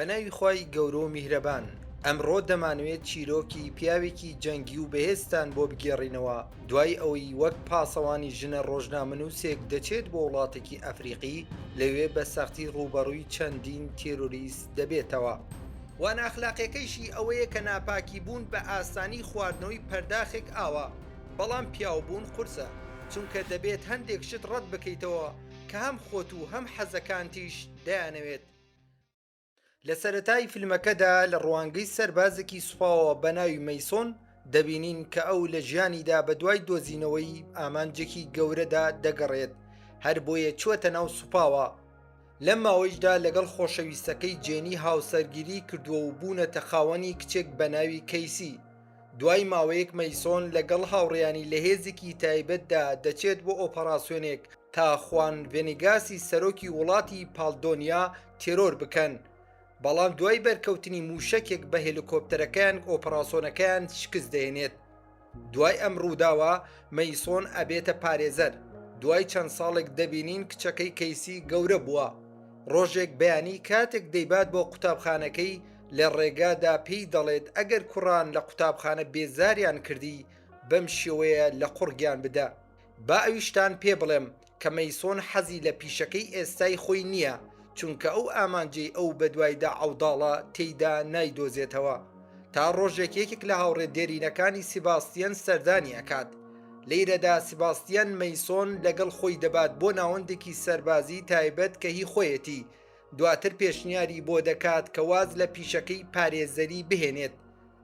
بەناوی خوای گەورە و میهرەبان. ئەمڕۆ دەمانوێت چیرۆکی پیاوێکی جەنگی و بەهێزتان بۆ بگێڕینەوە دوای ئەوەی وەک پاسەوانی ژنە ڕۆژنامەنووسێک دەچێت بۆ وڵاتێکی ئەفریقی لەوێ بە سەختی ڕوبەڕووی چەندین تێرۆریست دەبێتەوە. وان ئەخلاقیەکەیشی ئەوەیە کە ناپاکی بوون بە ئاسانی خواردنەوەی پەرداخێک ئاوە، بەڵام پیاوبوون قورسە، چونکە دەبێت هەندێک شت ڕەت بکەیتەوە کە هەم خۆت و هەم حەزەکانتیش دەیانەوێت. لە سەرەتای فیلمەکەدا لە ڕوانگەی سەربازێکی سوپاوە بە ناوی مەیسۆن دەبینین کە ئەو لە ژیانیدا بە دوای دۆزینەوەی ئامانجێکی گەورەدا دەگەڕێت، هەر بۆیە چوەتە ناو سوپاوە. لەم ماوەیشدا لەگەڵ خۆشەویستەکەی جێنی هاوسەرگیری کردووە و بوونەتە خاوەنی کچێک بە ناوی کەیسی. دوای ماوەیەک مەیسۆن لەگەڵ هاوڕێیانی لە هێزێکی تایبەتدا دەچێت بۆ ئۆپەراسیۆنێک تا خوان ڤێنیگاسی سەرۆکی وڵاتی پالدۆنیا تێرۆر بکەن، بەڵام دوای بەرکەوتنی موشەکێک بە هێلیکۆپتەرەکان ئۆپەراسیۆنەکەیان شکست دێنێت. دوای ئەم ڕووداوە مەیسۆن ئەبێتە پارێزەر. دوای چەند ساڵێک دەبینین کچەکەی کەیسی گەورە بووە. ڕۆژێک بەیانی کاتێک دەیبات بۆ قوتابخانەکەی لە ڕێگادا پێی دەڵێت ئەگەر کوڕان لە قوتابخانە بێزاریان کردی بەم شێوەیە لە قوڕگیان بدە. با ئەویشتان پێ بڵێم کە مەیسۆن حەزی لە پیشەکەی ئێستای خۆی نییە، چونکە ئەو ئامانجەی ئەو بەدوایدا عەوداڵە تێیدا نایدۆزێتەوە. تا ڕۆژێک یەکێک لە هاوڕێ دێرینەکانی سیباستیان سەردانی ئەکات. لەیرەدا سیباستیان مەیسۆن لەگەڵ خۆی دەبات بۆ ناوەندێکی سەربازی تایبەت کە هی خۆیەتی. دواتر پێشنیاری بۆ دەکات کە واز لە پیشەکەی پارێزەری بهێنێت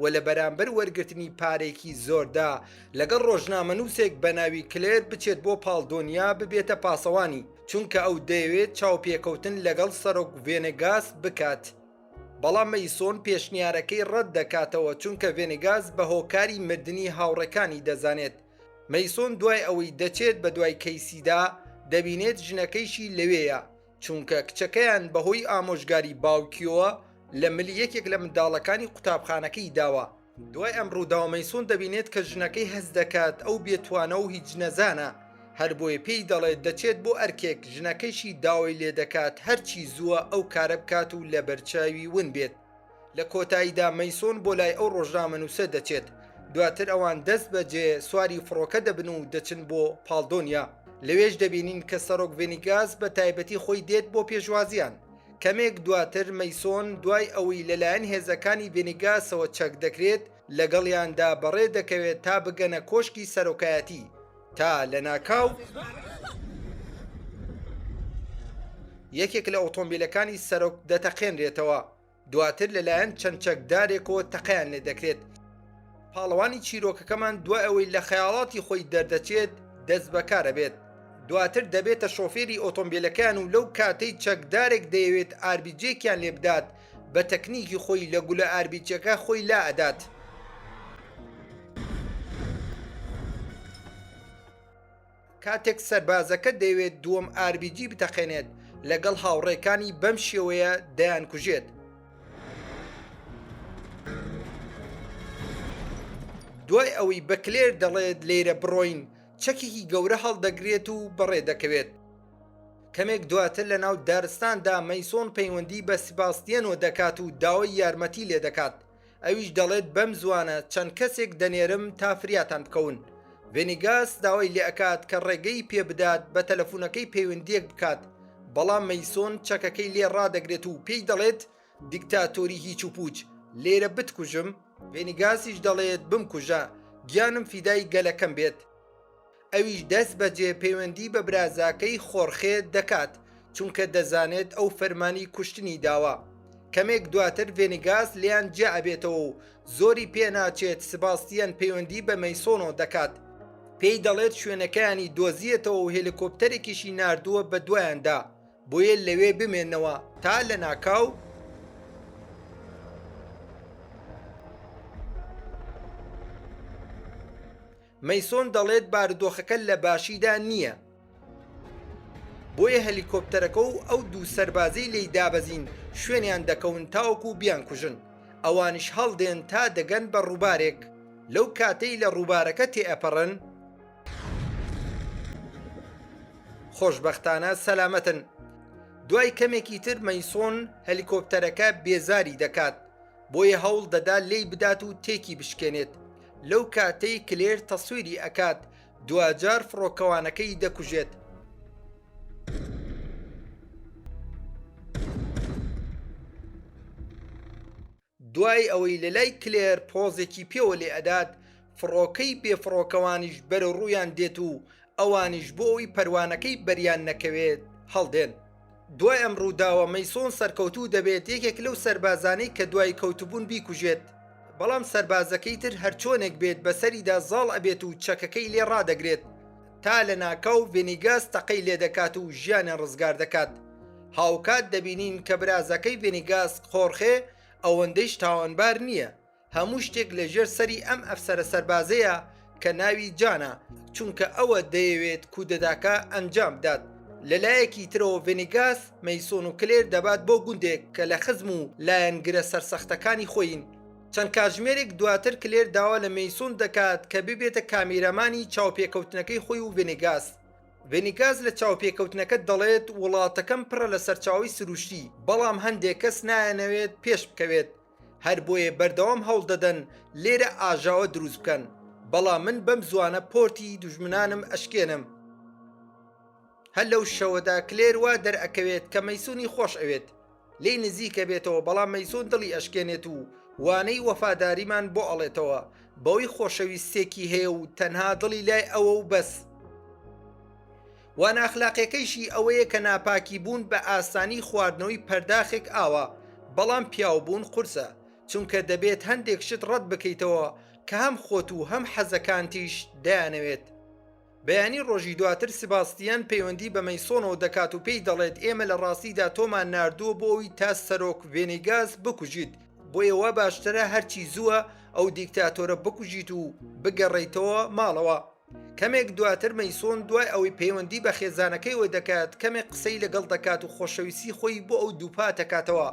و لە بەرامبەر وەرگرتنی پارێکی زۆردا لەگەڵ ڕۆژنامەنووسێک بە ناوی کلێر بچێت بۆ پالدۆنیا ببێتە پاسەوانی، چونکە ئەو دەیەوێت چاوپێکەوتن لەگەڵ سەرۆک ڤێنێگاس بکات. بەڵام مەیسۆن پێشنیارەکەی ڕەت دەکاتەوە، چونکە ڤێنێگاس بە هۆکاری مردنی هاوڕێکانی دەزانێت. مەیسۆن دوای ئەوەی دەچێت بە دوای کەیسیدا دەبینێت ژنەکەیشی لەوێیە، چونکە کچەکەیان بەهۆی ئامۆژگاری باوکیەوە لە ملی یەکێک لە منداڵەکانی قوتابخانەکەی داوە. دوای ئەم ڕووداوە مەیسۆن دەبینێت کە ژنەکەی هەز دەکات ئەو بێتوانە و هیچ نەزانە، هەر بۆیە پێی دەڵێت دەچێت بۆ ئەرکێک. ژنەکەیشی داوای لێ دەکات هەرچی زووە ئەو کارە بکات و لە بەرچاوی ون بێت. لە کۆتاییدا مەیسۆن بۆ لای ئەو ڕۆژنامەنووسە دەچێت. دواتر ئەوان دەست بەجێ سواری فڕۆکە دەبن و دەچن بۆ پالدۆنیا. لەوێش دەبینین کە سەرۆک ڤێنیگاس بە تایبەتی خۆی دێت بۆ پێشوازیان. کەمێک دواتر مەیسۆن دوای ئەوەی لەلایەن هێزەکانی ڤێنیگاسەوە چەک دەکرێت لەگەڵیاندا بەڕێ دەکەوێت تا بگەنە کۆشکی سەرۆکایەتی، تا لە ناکاو یەکێک لە ئۆتۆمبیلەکانی سەرۆک دەتەقێنرێتەوە. دواتر لەلایەن چەند چەکدارێکەوە تەقەیان لێ دەکرێت. پاڵەوانی چیرۆکەکەمان دوای ئەوەی لە خەیاڵاتی خۆی دەردەچێت دەست بەکارە بێت. دواتر دەبێتە شۆفێری ئۆتۆمبیلەکان و لەو کاتەی چەکدارێک دەیەوێت ئاربیجێکیان لێ بدات بە تەکنیکی خۆی لە گولە ئاربیجەکە خۆی لا ئەدات. کاتێک سەربازەکە دەیەوێت دووەم ئاربیجی بتەقێنێت لەگەڵ هاوڕێکانی بەم شێوەیە دەیان کوژێت. دوای ئەوەی بە کلێر دەڵێت لێرە بڕۆین، چەکێکی گەورە هەڵدەگرێت و بەڕێ دەکەوێت. کەمێک دواتر لە ناو دارستاندا مەیسۆن پەیوەندی بە سیباستیەنەوە دەکات و داوای یارمەتی لێ دەکات. ئەویش دەڵێت بەم زوانە چەند کەسێک دەنێرم تا فریاتان بکەون. ڤێنیگاس داوای لێ ئەکات کە ڕێگەی پێ بدات بە تەلەفۆنەکەی پەیوەندیەک بکات، بەڵام مەیسۆن چەکەکەی لێ ڕادەگرێت و پێی دەڵێت دیکتاتۆری هیچ و پوچ، لێرە بتکوژم. ڤێنیگاسیش دەڵێت بمکوژە، گیانم فیدای گەلەکەم بێت. ئەویش دەست بەجێ پەیوەندی بە برازاکەی خۆرخێ دەکات، چونکە دەزانێت ئەو فەرمانی کوشتنی داوە. کەمێک دواتر ڤێنیگاس لیان جێ ئەبێتەوە و زۆری پێ ناچێت. سباستیان پەیوەندی بە مەیسۆنەوە دەکات، پێی دەڵێت شوێنەکانی دۆزیێتەوە و هێلیکۆپتەرێکیشی ناردووە بە دوایاندا بۆیە لەوێ بمێنەوە. تا لە ناکاو مەیسۆن دەڵێت بارودۆخەکە لە باشیدا نییە، بۆیە هەلیکۆپتەرەکە و ئەو دوو سەربازەی لێی دابەزین شوێنیان دەکەون تاوەکو بیان کوژن. ئەوانش هەڵدێن تا دەگەن بە ڕووبارێک. لەو کاتەی لە ڕووبارەکە تێئەپەڕن خۆشبەختانە سەلامەتن. دوای کەمێکی تر مەیسۆن هەلیکۆپتەرەکە بێزاری دەکات بۆیە هەوڵ دەدا لێی بدات و تێکی بشکێنێت. لەو کاتەی کلێر تەسویری ئەکات دوجار فڕۆکەوانەکەی دەکوژێت. دوای ئەوەی لەلای کلێر پۆزێکی پێوە لێ ئەدات فڕۆکەی بێفڕۆکەوانیش بەرە ڕوویان دێت و ئەوانیش بۆ ئەوی پەروانەکەی بەریان نەکەوێت هەڵدێن. دوای ئەم ڕووداوە مەیسۆن سەرکەوتوو دەبێت یەکێک لەو سەربازانەی کە دوای کەوتبوون بیکوژێت، بەڵام سەربازەکەی تر هەرچۆنێک بێت بەسەریدا زاڵ ئەبێت و چەکەکەی لێ ڕادەگرێت تا لە ناکاو ڤێنیگاس تەقەی لێ دەکات و ژیانیان ڕزگار دەکات. هاوکات دەبینین کە برازەکەی ڤێنیگاس خۆرخێ ئەوەندەیش تاوانبار نییە، هەموو شتێک لەژێر سەری ئەم ئەفسەرە سەربازەیە کە ناوی جانە، چونکە ئەوە دەیەوێت کودەتاکە ئەنجام بدات. لەلایەکی ترەوە ڤێنیگاس مەیسۆن و کلێر دەبات بۆ گوندێک کە لە خزم و لایەنگرە سەرسەختەکانی خۆین. چەند کاتژمێرێک دواتر کلێر داوا لە مەیسۆن دەکات کە ببێتە کامیرەمانی چاوپێکەوتنەکەی خۆی و ڤێنیگاس. ڤێنیگاس لە چاوپێکەوتنەکە دەڵێت وڵاتەکەم پڕە لە سەرچاوی سروشتی، بەڵام هەندێک کەس نایەنەوێت پێش بکەوێت، هەر بۆیە بەردەوام هەوڵ دەدەن لێرە ئاژاوە دروست بکەن، بەڵام من بەم زوانە پۆرتی دوژمنانم ئەشکێنم. هەر لەو شەوەدا کلێر وا دەرئەکەوێت کە مەیسۆنی خۆش ئەوێت لێی نزیکە بێتەوە، بەڵام مەیسۆن دڵی ئەشکێنێت و وانەی وەفاداریمان بۆ ئەڵێتەوە بەوەی خۆشەویستێکی هەیە و تەنها دڵی لای ئەوە و بەس. وانە ئەخلاقیەکەیشی ئەوەیە کە ناپاکی بوون بە ئاسانی خواردنەوەی پەرداخێک ئاوە، بەڵام پیاوبوون قورسە، چونکە دەبێت هەندێک شت ڕەت بکەیتەوە کە هەم خۆت و هەم حەزەکانتیش دەیانەوێت. بەیانی ڕۆژی دواتر سباستیان پەیوەندی بە مەیسۆنەوە دەکات و پێی دەڵێت ئێمە لە ڕاستیدا تۆمان ناردووە بۆ ئەوی تا سەرۆک ڤێنیگاس بکوژیت، بۆیە وا باشترە هەرچی زووە ئەو دیکتاتۆرە بکوژیت و بگەڕێیتەوە ماڵەوە. کەمێک دواتر مەیسۆن دوای ئەوەی پەیوەندی بە خێزانەکەی وە دەکات کەمێک قسەی لەگەڵ دەکات و خۆشەویستی خۆی بۆ ئەو دووپا دەکاتەوە.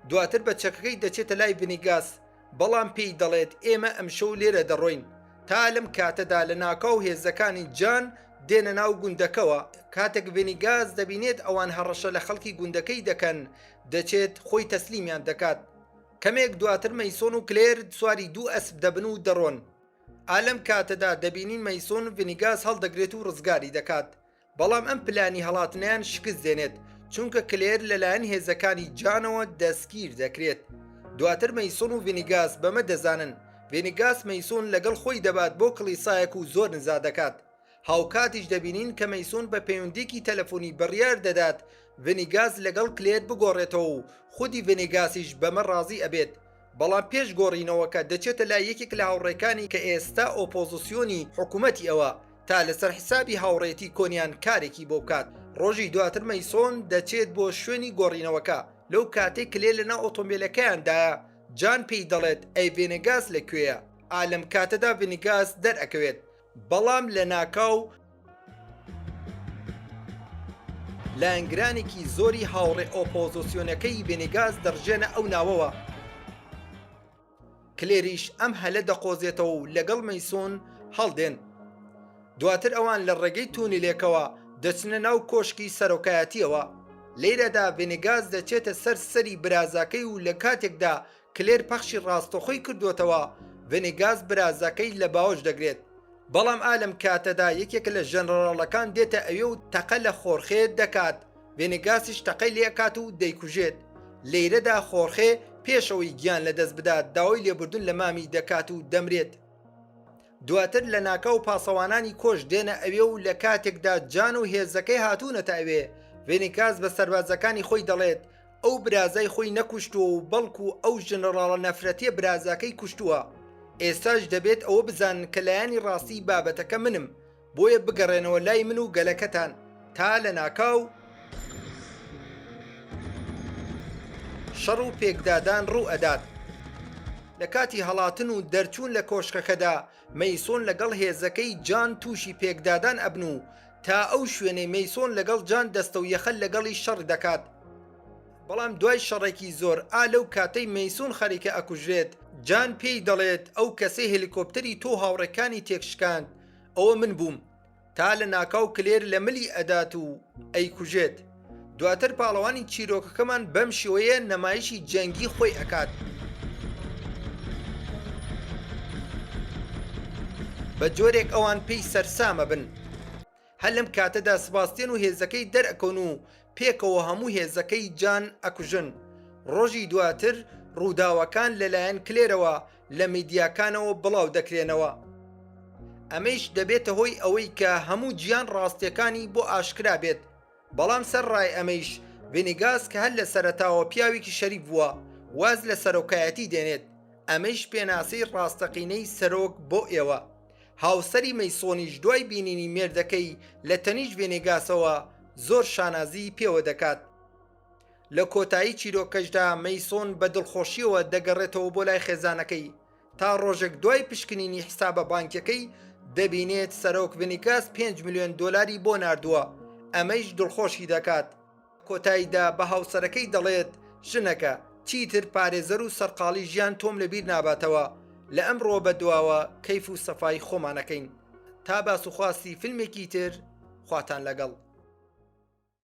دواتر بە چەکەکەی دەچێتە لای ڤێنیگاس، بەڵام پێی دەڵێت ئێمە ئەم شەو لێرە دەڕۆین. تا لەم کاتەدا لە ناکاو هێزەکانی جان دێنە ناو گوندەکەوە. کاتێک ڤێنیگاس دەبینێت ئەوان هەڕەشە لە خەڵکی گوندەکەی دەکەن، دەچێت خۆی تەسلیمیان دەکات. کەمێک دواتر مەیسۆن و کلێر سواری دوو ئەسب دەبن و دەڕۆن. ئالەم کاتەدا دەبینین مەیسۆن ڤێنیگاس هەڵدەگرێت و ڕزگاری دەکات، بەڵام ئەم پلانی هەڵاتنیان شکست دێنێت، چونکە کلێر لەلایەن هێزەکانی جانەوە دەستگیر دەکرێت. دواتر مەیسۆن و ڤێنیگاس بەمە دەزانن ڤێنیگاس مەیسۆن لەگەڵ خۆی دەبات بۆ کڵیسایەک و زۆر نزا دەکات. هاوکاتیش دەبینین کە مەیسۆن بە پەیوەندیکی تەلەفۆنی بڕیار دەدات ڤێنیگاس لەگەڵ کلێر بگۆڕێتەوە و خودی ڤێنیگاسیش بەمە ڕازی ئەبێت، بەڵام پێش گۆڕینەوەکە دەچێتە لای یەکێک لە هاوڕێکانی کە ئێستا ئۆپۆزیسیۆنی حکوومەتی ئەوە تا لەسەر حسابی هاوڕێتی کۆنیان کارێکی بۆ بکات. ڕۆژی دواتر مەیسۆن دەچێت بۆ شوێنی گۆڕینەوەکە. لەو کاتێک کلێر لەناو ئۆتۆمبیلەکەیاندایە جان پێی دەڵێت ئەی ڤێنیگاس لەکوێیە. ئالەم کاتەدا ڤێنیگاس دەرئەکەوێت، بەڵام لە ناکاو لایەنگرانێکی زۆری هاوڕێ ئۆپۆزیسیۆنەکەی ڤێنیگاس دەڕژێنە ئەو ناوەوە. کلێریش ئەم هەلە دەقۆزێتەوە و لەگەڵ مەیسۆن هەڵدێن. دواتر ئەوان لە ڕێگەی تونیلێکەوە دەچنە ناو کۆشکی سەرۆکایەتیەوە. لێرەدا ڤێنیگاس دەچێتە سەر سەری برازەکەی و لە کاتێکدا کلێر پەخشی ڕاستەخۆی کردوێتەوە ڤێنیگاس برازەکەی لە باوەش دەگرێت، بەڵام ئالەم کاتەدا یەکێک لە ژەنەڕاڵەکان دێتە ئەوێ و تەقە لە خۆرخێ دەکات. ڤێنیگاسیش تەقەی لێکات و دەیکوژێت. لێرەدا خۆرخێ پێشەوەی گیان لەدەست بدات داوای لێبوردن لە مامی دەکات و دەمرێت. دواتر لە ناکاو پاسەوانانی کۆش دێنە ئەوێ و لە کاتێکدا جان و هێزەکەی هاتوونەتە ئەوێ ڤێنیگاس بە سەربازەکانی خۆی دەڵێت ئەو برازای خۆی نەکوشتووە و بەڵکو ئەو ژنەڕاڵە نەفرەتیە برازەکەی کوشتووە. ئێستاش دەبێت ئەوە بزانن کە لایانی ڕاستی بابەتەکە منم، بۆیە بگەڕێنەوە لای من و گەلەکەتان تا لە ناکاو شەڕ و پێکدادان ڕوو ئەدات. لە کاتی هەڵاتن و دەرچوون لە کۆشکەکەدا مەیسۆن لەگەڵ هێزەکەی جان تووشی پێکدادان ئەبن و تا ئەو شوێنەی مەیسۆن لەگەڵ جان دەستە و یەخەل لەگەڵی شەڕ دەکات. بەڵام دوای شەڕێکی زۆر لەو کاتەی مەیسۆن خەریکە ئەکوژرێت، جان پێی دەڵێت ئەو کەسەی هێلیکۆپتەری تۆ هاوڕەکانی تێکشکاند ئەوە من بووم، تا لە ناکاو کلێر لە ملی ئەدات و ئەیکوژێت. دواتر پاڵەوانی چیرۆکەکەمان بەم شێوەیە نەمایشی جەنگی خۆی ئەکات. بە جۆرێک ئەوان پێی سەرسامە بن. هەر لەم کاتەدا سباستێن و هێزەکەی دەرئەکەون و پێکەوە هەموو هێزەکەی جان ئەکوژن. ڕۆژی دواتر ڕووداوەکان لەلایەن کلێرەوە لە میدیاکانەوە بڵاو دەکرێنەوە. ئەمەش دەبێتە هۆی ئەوەی کە هەموو گیان ڕاستیەکانی بۆ ئاشکرا بێت. بەڵام سەرڕای ئەمەش ڤێنیگاس کە هەر لە سەرەتاوە پیاوێکی شەریف بووە واز لە سەرۆکایەتی دێنێت. ئەمەش پێناسەی ڕاستەقینەی سەرۆک بۆ ئێوە. هاوسەری مەیسۆنیش دوای بینینی مێردەکەی لە تەنیش ڤێنیگاسەوە زۆر شانازی پێوە دەکات. لە کۆتایی چیرۆکەشدا مەیسۆن بە دڵخۆشیەوە دەگەڕێتەوە بۆ لای خێزانەکەی تا ڕۆژێک دوای پشکنینی حسابە بانکەکەی دەبینێت سەرۆک ڤێنیگاس 5 ملیۆن دۆلاری بۆ ناردووە. ئەمەش دڵخۆشی دەکات. کۆتاییدا بە هاوسەرەکەی دەڵێت ژنەکە چیتر پارێزەر و سەرقاڵی ژیان تۆم لەبیر ناباتەوە. لە ئەمڕۆ بەدواوە کەیف و سەفای خۆمانەکەین. تا باسوخواستی فیلمێکی تر خواتان لەگەڵ.